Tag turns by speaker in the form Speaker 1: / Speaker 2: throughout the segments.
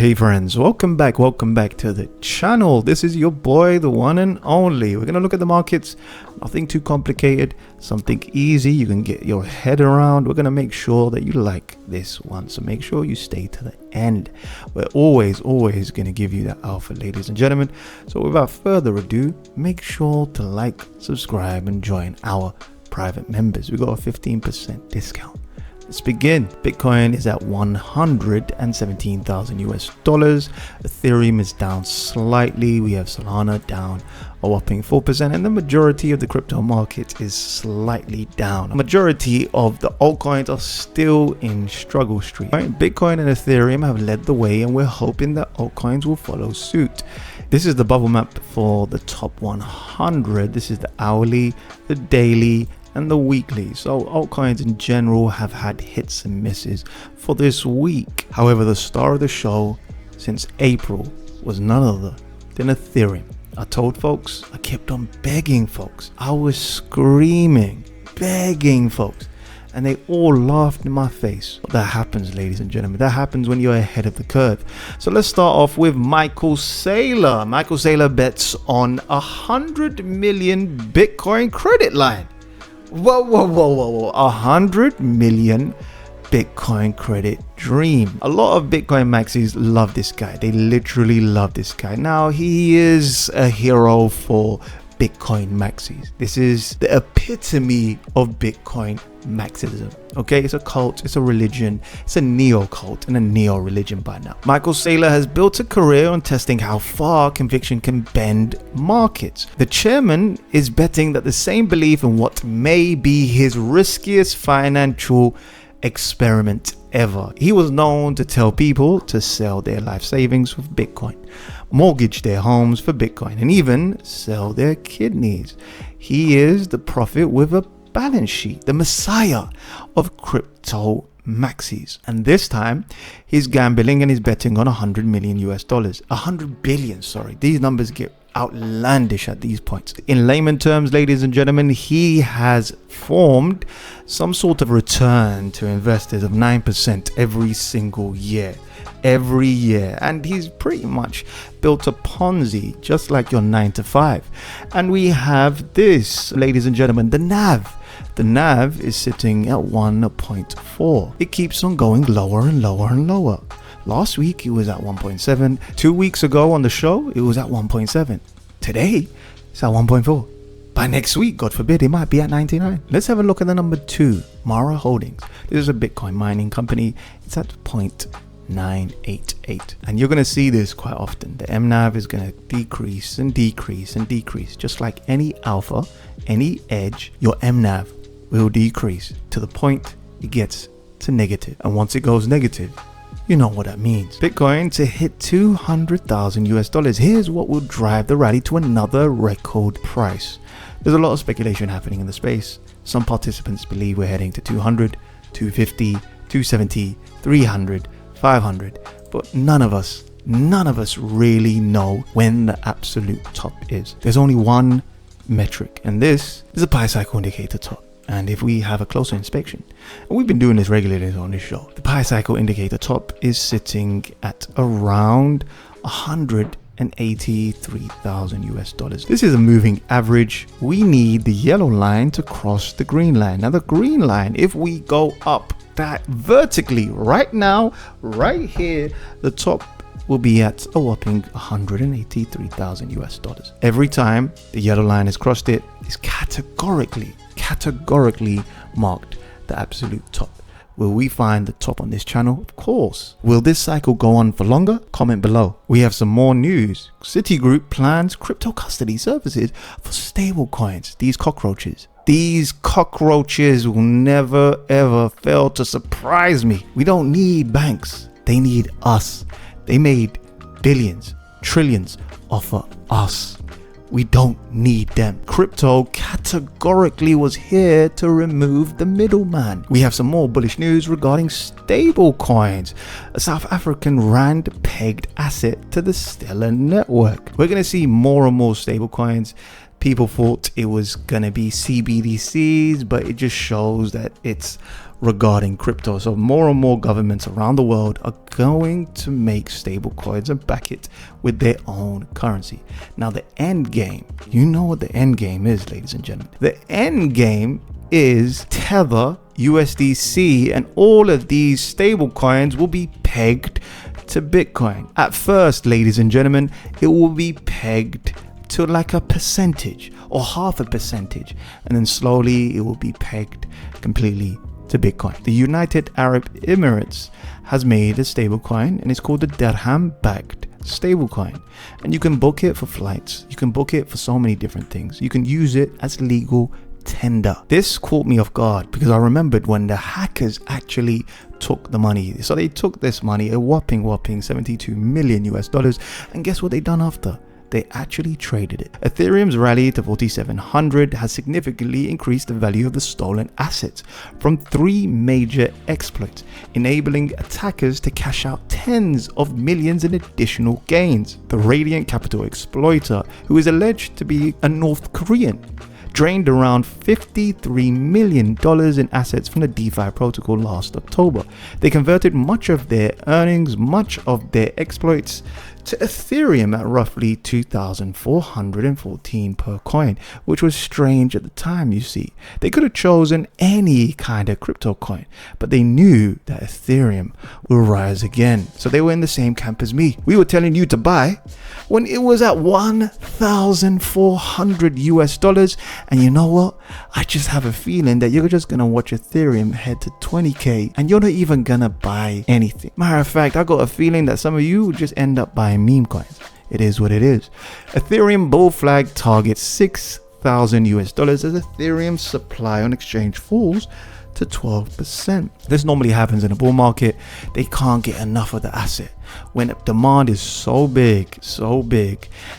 Speaker 1: Hey friends, welcome back to the channel. This is your boy, the one and only. We're gonna look at the markets, nothing too complicated, something easy you can get your head around. We're gonna make sure that you like this one, so make sure you stay to the end. We're always gonna give you that alpha, ladies and gentlemen. So without further ado, make sure to like, subscribe and join our private members. We got a 15% discount. Let's begin. Bitcoin is at 117,000 US dollars. Ethereum is down slightly. We have Solana down a whopping 4%, and the majority of the crypto market is slightly down. A majority of the altcoins are still in struggle street. Bitcoin and Ethereum have led the way, and we're hoping that altcoins will follow suit. This is the bubble map for the top 100. This is the hourly, the daily, and the weekly. So altcoins in general have had hits and misses for this week. However, the star of the show since April was none other than Ethereum. I told folks, I kept on begging folks, I was screaming, begging folks, and they all laughed in my face. That happens, ladies and gentlemen. That happens when you're ahead of the curve. So let's start off with Michael Saylor. Michael Saylor bets on 100 million Bitcoin credit line. Whoa, 100 million Bitcoin credit dream. A lot of Bitcoin maxis love this guy. They literally love this guy. Now, he is a hero for Bitcoin maxis. This is the epitome of Bitcoin maxism. Okay, it's a cult, it's a religion, it's a neo-cult and a neo-religion by now. Michael Saylor has built a career on testing how far conviction can bend markets. The chairman is betting that the same belief in what may be his riskiest financial experiment ever. He was known to tell people to sell their life savings for Bitcoin, mortgage their homes for Bitcoin, and even sell their kidneys. He is the prophet with a balance sheet, the messiah of crypto maxis. And this time he's gambling and he's betting on 100 million US dollars, 100 billion, sorry. These numbers get outlandish at these points. In layman terms, ladies and gentlemen, he has formed some sort of return to investors of 9% every single year. And he's pretty much built a Ponzi, just like your 9 to 5. And we have this, ladies and gentlemen, the NAV. The NAV is sitting at 1.4. It keeps on going lower and lower. Last week it was at 1.7. 2 weeks ago on the show it was at 1.7. Today it's at 1.4. By next week, God forbid, it might be at 99. Let's have a look at the number 2, Mara Holdings. This is a Bitcoin mining company. It's at 0.988. And you're going to see this quite often. The MNAV is going to decrease, just like any alpha, any edge. Your MNAV will decrease to the point it gets to negative. And once it goes negative, you know what that means. Bitcoin to hit 200,000 US dollars. Here's what will drive the rally to another record price. There's a lot of speculation happening in the space. Some participants believe we're heading to 200, 250, 270, 300, 500, but none of us really know when the absolute top is. There's only one metric, and this is a pi cycle indicator top. And if we have a closer inspection, and we've been doing this regularly on this show, the pi cycle indicator top is sitting at around 183,000 US dollars. This is a moving average. We need the yellow line to cross the green line. Now the green line, if we go up that vertically right now, right here, the top will be at a whopping 183,000 US dollars. Every time the yellow line has crossed it, is categorically marked the absolute top. Will we find the top on this channel? Of course. Will this cycle go on for longer? Comment below. We have some more news. Citigroup plans crypto custody services for stablecoins. These cockroaches will never ever fail to surprise me. We don't need banks. They need us. They made billions, trillions off of us. We don't need them. Crypto categorically was here to remove the middleman. We have some more bullish news regarding stablecoins, a South African rand pegged asset to the Stellar network. We're going to see more and more stablecoins. People thought it was going to be CBDCs, but it just shows that it's regarding crypto. So more and more governments around the world are going to make stablecoins and back it with their own currency. Now the end game, you know what the end game is, ladies and gentlemen. The end game is Tether, USDC, and all of these stablecoins will be pegged to Bitcoin. At first, ladies and gentlemen, it will be pegged to like a percentage or half a percentage, and then slowly it will be pegged completely to Bitcoin. The United Arab Emirates has made a stablecoin, and it's called the dirham backed stablecoin, and you can book it for flights, you can book it for so many different things, you can use it as legal tender. This caught me off guard because I remembered when the hackers actually took the money. So they took this money, a whopping 72 million US dollars, and guess what they done after? They actually traded it. Ethereum's rally to 4,700 has significantly increased the value of the stolen assets from 3 major exploits, enabling attackers to cash out tens of millions in additional gains. The Radiant Capital exploiter, who is alleged to be a North Korean, drained around $53 million in assets from the DeFi protocol last October. They converted much of their earnings, much of their exploits, to Ethereum at roughly 2,414 per coin, which was strange at the time, you see. They could have chosen any kind of crypto coin, but they knew that Ethereum will rise again. So they were in the same camp as me. We were telling you to buy when it was at 1,400 US dollars. And you know what? I just have a feeling that you're just gonna watch Ethereum head to 20k and you're not even gonna buy anything. Matter of fact, I got a feeling that some of you will just end up buying meme coins. It is what it is. Ethereum bull flag targets 6,000 US dollars as Ethereum's supply on exchange falls to 12%. This normally happens in a bull market. They can't get enough of the asset when demand is so big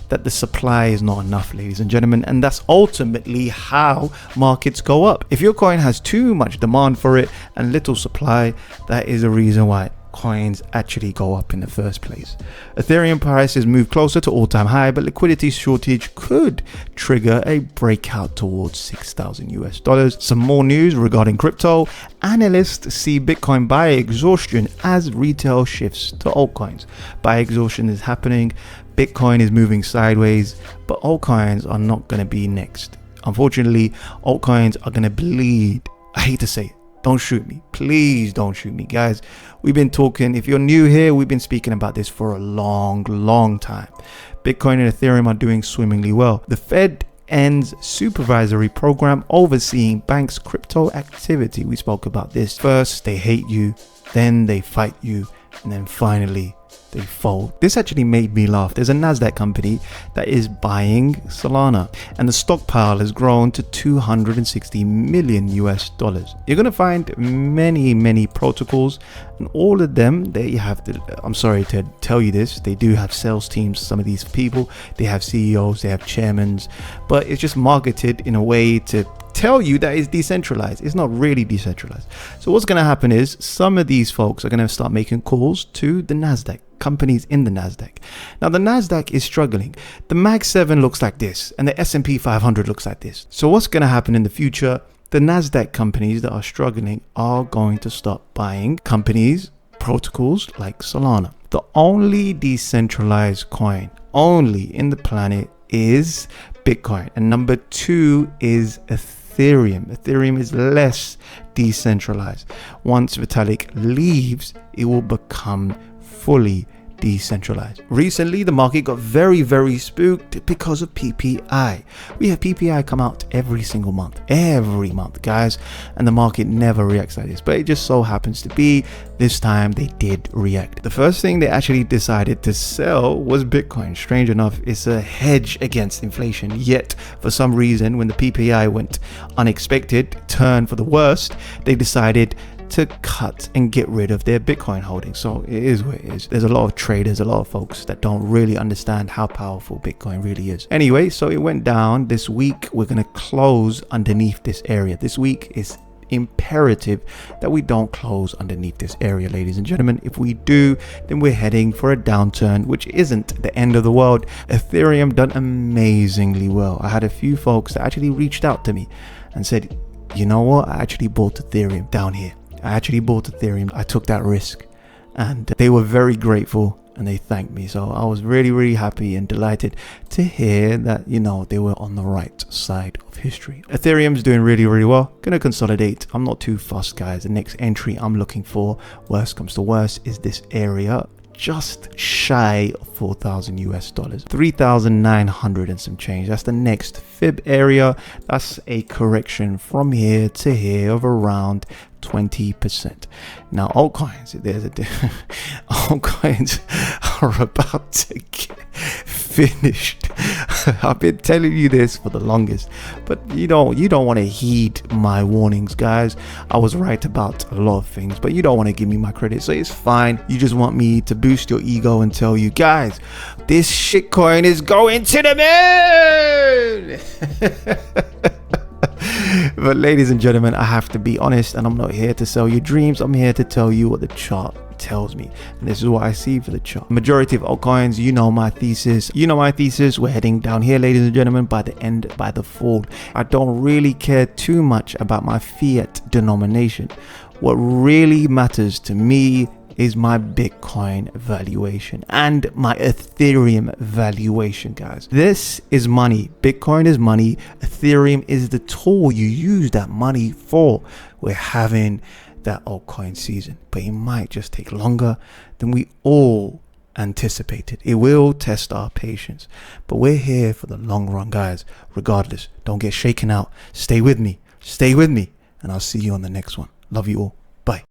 Speaker 1: that the supply is not enough, ladies and gentlemen, and that's ultimately how markets go up. If your coin has too much demand for it and little supply, that is a reason why coins actually go up in the first place. Ethereum prices move closer to all-time high, but liquidity shortage could trigger a breakout towards 6,000 US dollars. Some more news regarding crypto. Analysts see Bitcoin buy exhaustion as retail shifts to altcoins. Buy exhaustion is happening. Bitcoin is moving sideways, but altcoins are not going to be next. Unfortunately, altcoins are going to bleed. I hate to say it. Don't shoot me. Please don't shoot me, guys. We've been talking, if you're new here, we've been speaking about this for a long time. Bitcoin and Ethereum are doing swimmingly well. The Fed ends supervisory program overseeing banks' crypto activity. We spoke about this. First, they hate you, then they fight you, and then finally, they fold. This actually made me laugh. There's a NASDAQ company that is buying Solana, and the stockpile has grown to 260 million US dollars. You're going to find many protocols, and all of them, they have to, I'm sorry to tell you this, they do have sales teams. Some of these people, they have CEOs, they have chairmen, but it's just marketed in a way to tell you that it's decentralized. It's not really decentralized. So what's going to happen is some of these folks are going to start making calls to the NASDAQ, companies in the NASDAQ. Now the NASDAQ is struggling. The Mag 7 looks like this and the S&P 500 looks like this. So what's going to happen in the future? The NASDAQ companies that are struggling are going to start buying companies, protocols like Solana. The only decentralized coin only in the planet is Bitcoin, and number 2 is Ethereum. Ethereum is less decentralized. Once Vitalik leaves, it will become fully decentralized. Recently, the market got very spooked because of PPI. We have PPI come out every single month, guys, and the market never reacts like this, but it just so happens to be this time they did react. The first thing they actually decided to sell was Bitcoin. Strange enough, it's a hedge against inflation, yet for some reason when the PPI went unexpected, turn for the worst, they decided to cut and get rid of their Bitcoin holdings. So it is what it is. There's a lot of traders, a lot of folks that don't really understand how powerful Bitcoin really is. Anyway, so it went down. This week we're going to close underneath this area. This week is imperative that we don't close underneath this area, ladies and gentlemen. If we do, then we're heading for a downturn, which isn't the end of the world. Ethereum done amazingly well. I had a few folks that actually reached out to me and said, you know what, I actually bought Ethereum down here. I actually bought Ethereum. I took that risk, and they were very grateful and they thanked me. So I was really, really happy and delighted to hear that, you know, they were on the right side of history. Ethereum's doing really, really well. Gonna consolidate. I'm not too fussed, guys. The next entry I'm looking for, worst comes to worst, is this area just shy of 4,000 US dollars, 3,900 and some change. That's the next fib area. That's a correction from here to here of around 20%. Now altcoins, altcoins are about to get finished. I've been telling you this for the longest, but you don't want to heed my warnings, guys. I was right about a lot of things, but you don't want to give me my credit, so it's fine. You just want me to boost your ego and tell you, guys, this shitcoin is going to the moon. But ladies and gentlemen, I have to be honest, and I'm not here to sell you dreams. I'm here to tell you what the chart tells me, and this is what I see for the chart. Majority of altcoins, you know my thesis. We're heading down here, ladies and gentlemen, by the fall. I don't really care too much about my fiat denomination. What really matters to me is my Bitcoin valuation and my Ethereum valuation, guys. This is money. Bitcoin is money. Ethereum is the tool you use that money for. We're having that altcoin season, but it might just take longer than we all anticipated. It will test our patience, but we're here for the long run, guys. Regardless, don't get shaken out. Stay with me, and I'll see you on the next one. Love you all.